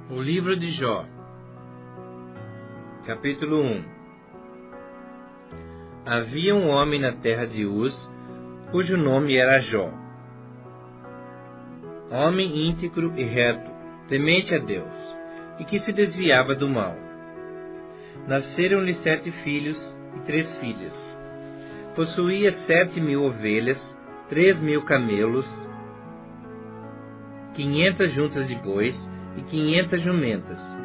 O livro de Jó, capítulo 1. Havia um homem na terra de Uz, cujo nome era Jó. Homem íntegro e reto, temente a Deus, e que se desviava do mal. Nasceram-lhe 7 filhos e 3 filhas. Possuía 7.000 ovelhas, 3.000 camelos, 500 juntas de bois e 500 jumentas.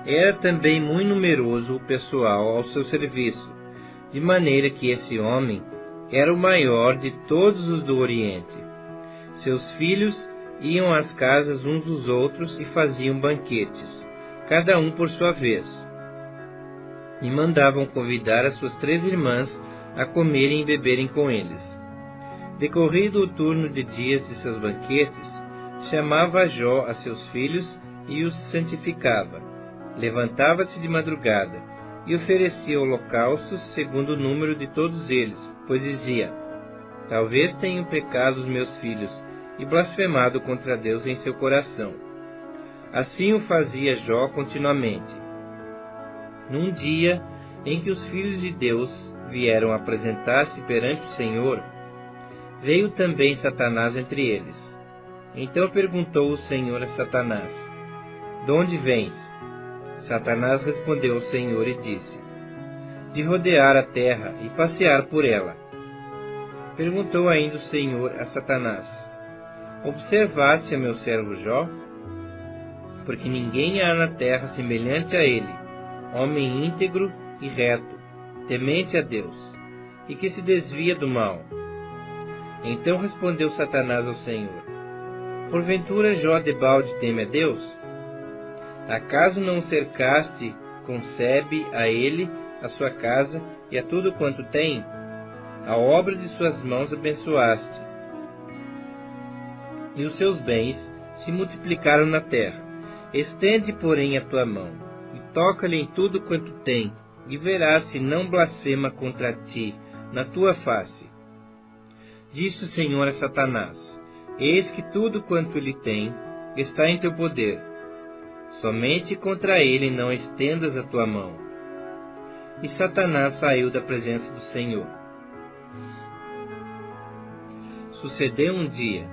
Era também muito numeroso o pessoal ao seu serviço, de maneira que esse homem era o maior de todos os do Oriente. Seus filhos iam às casas uns dos outros e faziam banquetes, cada um por sua vez, e mandavam convidar as suas 3 irmãs a comerem e beberem com eles. Decorrido o turno de dias de seus banquetes, chamava Jó a seus filhos e os santificava. Levantava-se de madrugada e oferecia holocaustos segundo o número de todos eles, pois dizia: talvez tenham pecado os meus filhos e blasfemado contra Deus em seu coração. Assim o fazia Jó continuamente. Num dia em que os filhos de Deus vieram apresentar-se perante o Senhor, veio também Satanás entre eles. Então perguntou o Senhor a Satanás: de onde vens? Satanás respondeu ao Senhor e disse: de rodear a terra e passear por ela. Perguntou ainda o Senhor a Satanás: observaste a meu servo Jó? Porque ninguém há na terra semelhante a ele, homem íntegro e reto, temente a Deus, e que se desvia do mal. Então respondeu Satanás ao Senhor: porventura Jó debalde teme a Deus? Acaso não o cercaste com sebe a ele, a sua casa e a tudo quanto tem? A obra de suas mãos abençoaste, e os seus bens se multiplicaram na terra. Estende, porém, a tua mão, e toca-lhe em tudo quanto tem, e verás se não blasfema contra ti na tua face. Disse o Senhor a Satanás: eis que tudo quanto ele tem está em teu poder. Somente contra ele não estendas a tua mão. E Satanás saiu da presença do Senhor. Sucedeu um dia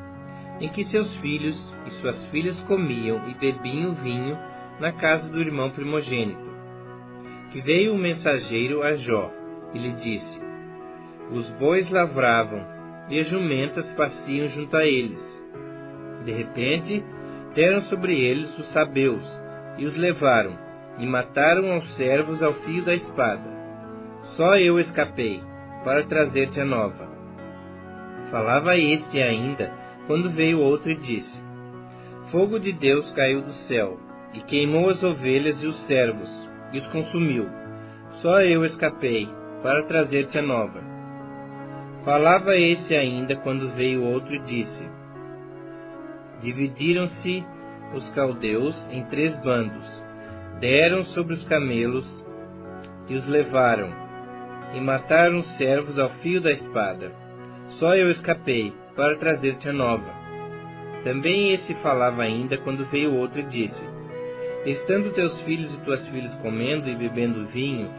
em que seus filhos e suas filhas comiam e bebiam vinho na casa do irmão primogênito, que veio o mensageiro a Jó e lhe disse: os bois lavravam e as jumentas paciam junto a eles. De repente, deram sobre eles os sabeus, e os levaram, e mataram aos servos ao fio da espada. Só eu escapei, para trazer-te a nova. Falava este ainda, quando veio outro e disse: fogo de Deus caiu do céu, e queimou as ovelhas e os servos, e os consumiu. Só eu escapei, para trazer-te a nova. Falava este ainda, quando veio outro e disse: dividiram-se os caldeus em 3 bandos, deram sobre os camelos e os levaram, e mataram os servos ao fio da espada. Só eu escapei, para trazer-te a nova. Também este falava ainda, quando veio outro e disse: estando teus filhos e tuas filhas comendo e bebendo vinho,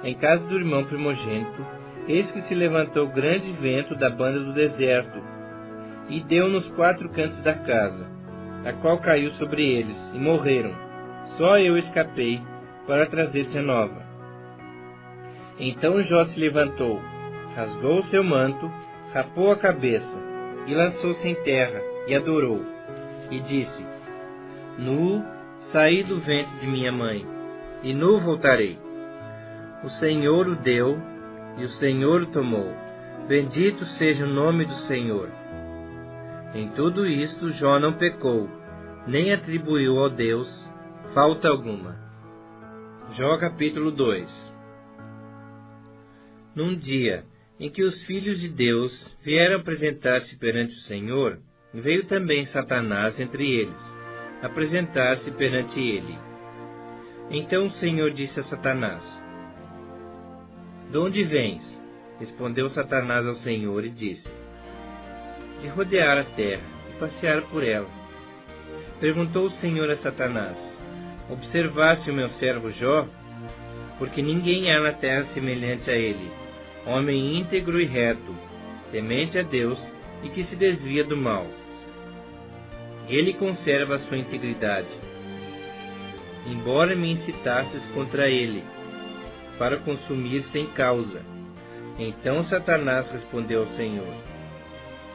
em casa do irmão primogênito, eis que se levantou grande vento da banda do deserto, e deu nos 4 cantos da casa, a qual caiu sobre eles, e morreram. Só eu escapei, para trazer-te a nova. Então Jó se levantou, rasgou o seu manto, rapou a cabeça, e lançou-se em terra, e adorou, e disse: nu saí do ventre de minha mãe, e nu voltarei. O Senhor o deu, e o Senhor o tomou. Bendito seja o nome do Senhor. Em tudo isto Jó não pecou, nem atribuiu ao Deus falta alguma. Jó capítulo 2. Num dia em que os filhos de Deus vieram apresentar-se perante o Senhor, veio também Satanás entre eles, apresentar-se perante ele. Então o Senhor disse a Satanás: de onde vens? Respondeu Satanás ao Senhor e disse: de rodear a terra e passear por ela. Perguntou o Senhor a Satanás: observasse o meu servo Jó, porque ninguém há na terra semelhante a ele, homem íntegro e reto, temente a Deus e que se desvia do mal. Ele conserva a sua integridade. Embora me incitasses contra ele, para consumir sem causa. Então Satanás respondeu ao Senhor: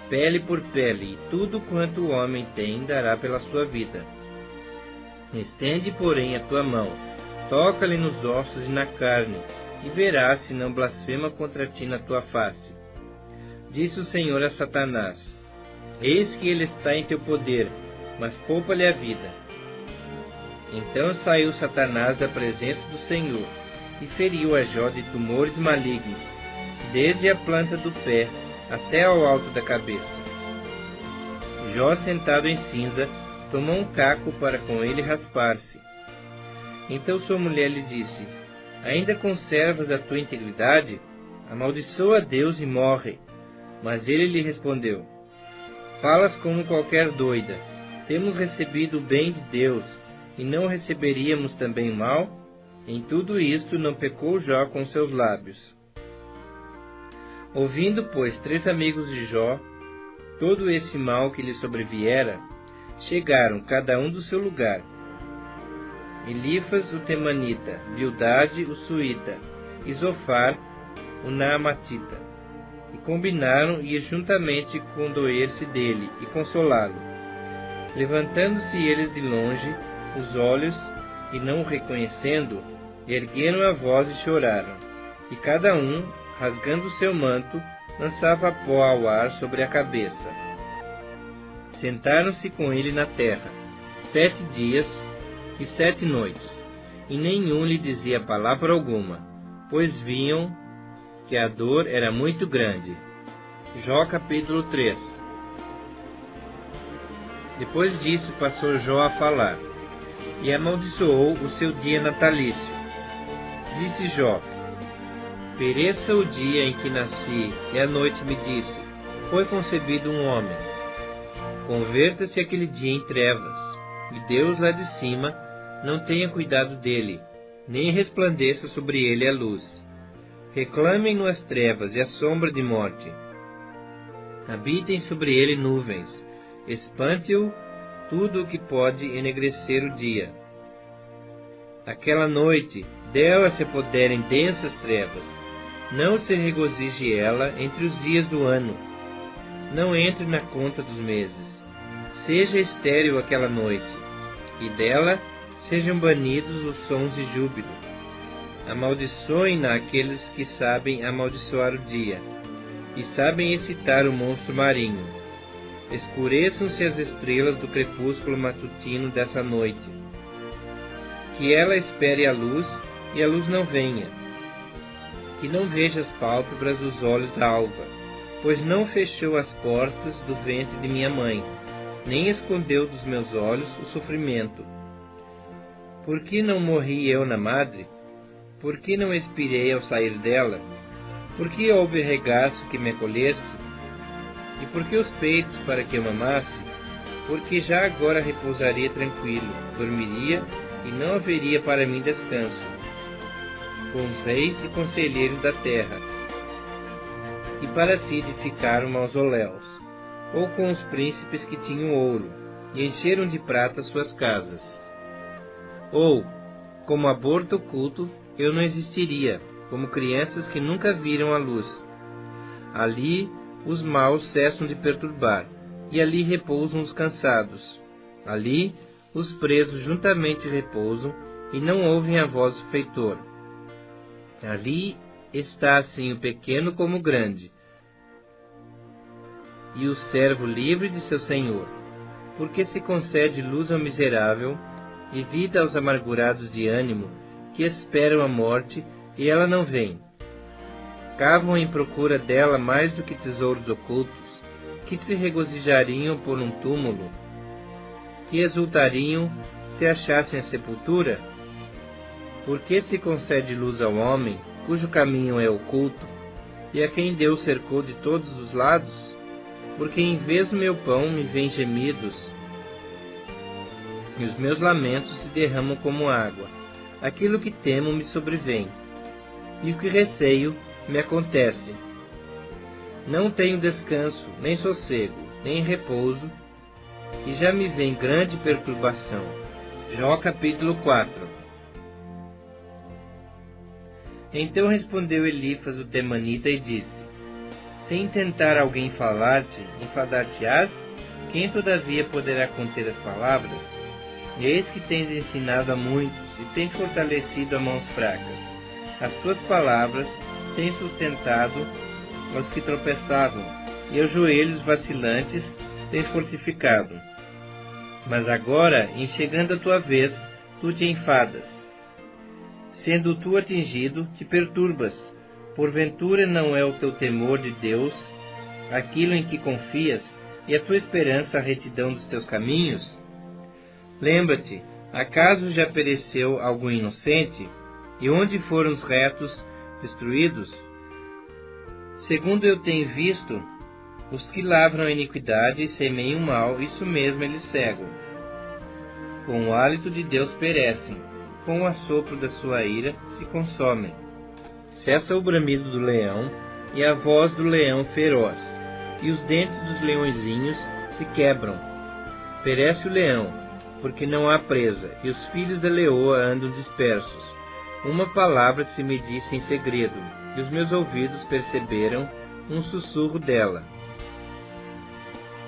pele por pele, e tudo quanto o homem tem dará pela sua vida. Estende, porém, a tua mão, toca-lhe nos ossos e na carne, e verás se não blasfema contra ti na tua face. Disse o Senhor a Satanás: eis que ele está em teu poder, mas poupa-lhe a vida. Então saiu Satanás da presença do Senhor, e feriu a Jó de tumores malignos, desde a planta do pé até ao alto da cabeça. Jó, sentado em cinza, tomou um caco para com ele raspar-se. Então sua mulher lhe disse: ainda conservas a tua integridade? Amaldiçoa a Deus e morre. Mas ele lhe respondeu: falas como qualquer doida. Temos recebido o bem de Deus, e não receberíamos também o mal? Em tudo isto não pecou Jó com seus lábios. Ouvindo, pois, 3 amigos de Jó todo esse mal que lhe sobreviera, chegaram cada um do seu lugar. Elifas o temanita, Bildade o suíta, e Zofar o naamatita, e combinaram ir juntamente condoer-se dele e consolá-lo. Levantando-se eles de longe os olhos, e não o reconhecendo, ergueram a voz e choraram, e cada um, rasgando o seu manto, lançava pó ao ar sobre a cabeça. Sentaram-se com ele na terra 7 dias e 7 noites, e nenhum lhe dizia palavra alguma, pois viam que a dor era muito grande. Jó capítulo 3. Depois disso passou Jó a falar, e amaldiçoou o seu dia natalício. Disse Jó: pereça o dia em que nasci, e a noite me disse: foi concebido um homem. Converta-se aquele dia em trevas, e Deus lá de cima não tenha cuidado dele, nem resplandeça sobre ele a luz. Reclamem-no as trevas e a sombra de morte. Habitem sobre ele nuvens, espante-o tudo o que pode enegrecer o dia. Aquela noite dela se apoderem densas trevas, não se regozije ela entre os dias do ano, não entre na conta dos meses. Seja estéril aquela noite, e dela sejam banidos os sons de júbilo. Amaldiçoem-na aqueles que sabem amaldiçoar o dia, e sabem excitar o monstro marinho. Escureçam-se as estrelas do crepúsculo matutino dessa noite. Que ela espere a luz, e a luz não venha. Que não veja as pálpebras dos olhos da alva, pois não fechou as portas do ventre de minha mãe, nem escondeu dos meus olhos o sofrimento. Por que não morri eu na madre? Por que não expirei ao sair dela? Por que houve regaço que me acolhesse? E por que os peitos para que eu mamasse? Porque já agora repousaria tranquilo, dormiria, e não haveria para mim descanso, com os reis e conselheiros da terra, que para si edificaram mausoléus, ou com os príncipes que tinham ouro, e encheram de prata suas casas. Ou, como aborto oculto, eu não existiria, como crianças que nunca viram a luz. Ali os maus cessam de perturbar, e ali repousam os cansados. Ali os presos juntamente repousam, e não ouvem a voz do feitor. Ali está assim o pequeno como o grande, e o servo livre de seu senhor, porque se concede luz ao miserável, e vida aos amargurados de ânimo, que esperam a morte, e ela não vem. Cavam em procura dela mais do que tesouros ocultos, que se regozijariam por um túmulo, que exultariam se achassem a sepultura? Porque se concede luz ao homem, cujo caminho é oculto, e a quem Deus cercou de todos os lados? Porque em vez do meu pão me vêm gemidos, e os meus lamentos se derramam como água. Aquilo que temo me sobrevém, e o que receio me acontece. Não tenho descanso, nem sossego, nem repouso, e já me vem grande perturbação. Jó capítulo 4. Então respondeu Elifas o temanita e disse: Se intentar alguém falar-te, enfadar-te-ás? Quem todavia poderá conter as palavras? Eis que tens ensinado a muitos e tens fortalecido a mãos fracas. As tuas palavras tens sustentado aos que tropeçavam, e aos joelhos vacilantes tens fortificado. Mas agora, em chegando a tua vez, tu te enfadas. Sendo tu atingido, te perturbas. Porventura não é o teu temor de Deus aquilo em que confias, e a tua esperança a retidão dos teus caminhos? Lembra-te, acaso já pereceu algum inocente? E onde foram os retos destruídos? Segundo eu tenho visto, os que lavram a iniquidade e semeiam o mal, isso mesmo eles cegam. Com o hálito de Deus perecem, com o assopro da sua ira se consomem. Cessa o bramido do leão e a voz do leão feroz, e os dentes dos leõezinhos se quebram. Perece o leão, porque não há presa, e os filhos da leoa andam dispersos. Uma palavra se me disse em segredo, e os meus ouvidos perceberam um sussurro dela.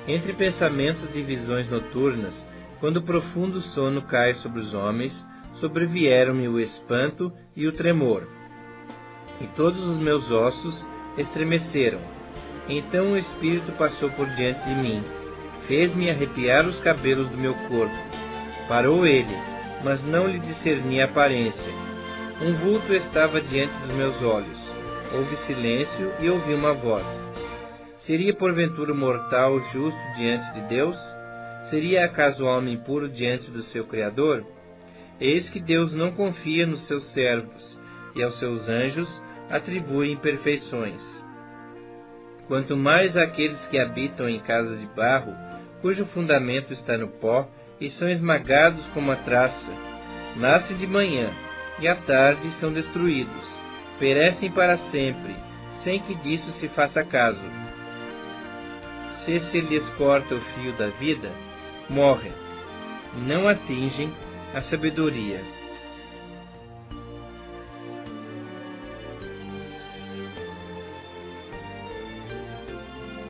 Entre pensamentos de visões noturnas, quando o profundo sono cai sobre os homens, sobrevieram-me o espanto e o tremor, e todos os meus ossos estremeceram. Então o Espírito passou por diante de mim, fez-me arrepiar os cabelos do meu corpo. Parou ele, mas não lhe discerni a aparência. Um vulto estava diante dos meus olhos. Houve silêncio e ouvi uma voz. Seria porventura mortal o justo diante de Deus? Seria acaso o homem puro diante do seu Criador? Eis que Deus não confia nos seus servos, e aos seus anjos atribui imperfeições. Quanto mais àqueles que habitam em casas de barro, cujo fundamento está no pó, e são esmagados como a traça. Nascem de manhã, e à tarde são destruídos. Perecem para sempre, sem que disso se faça caso. Se lhes corta o fio da vida, morrem, e não atingem a sabedoria.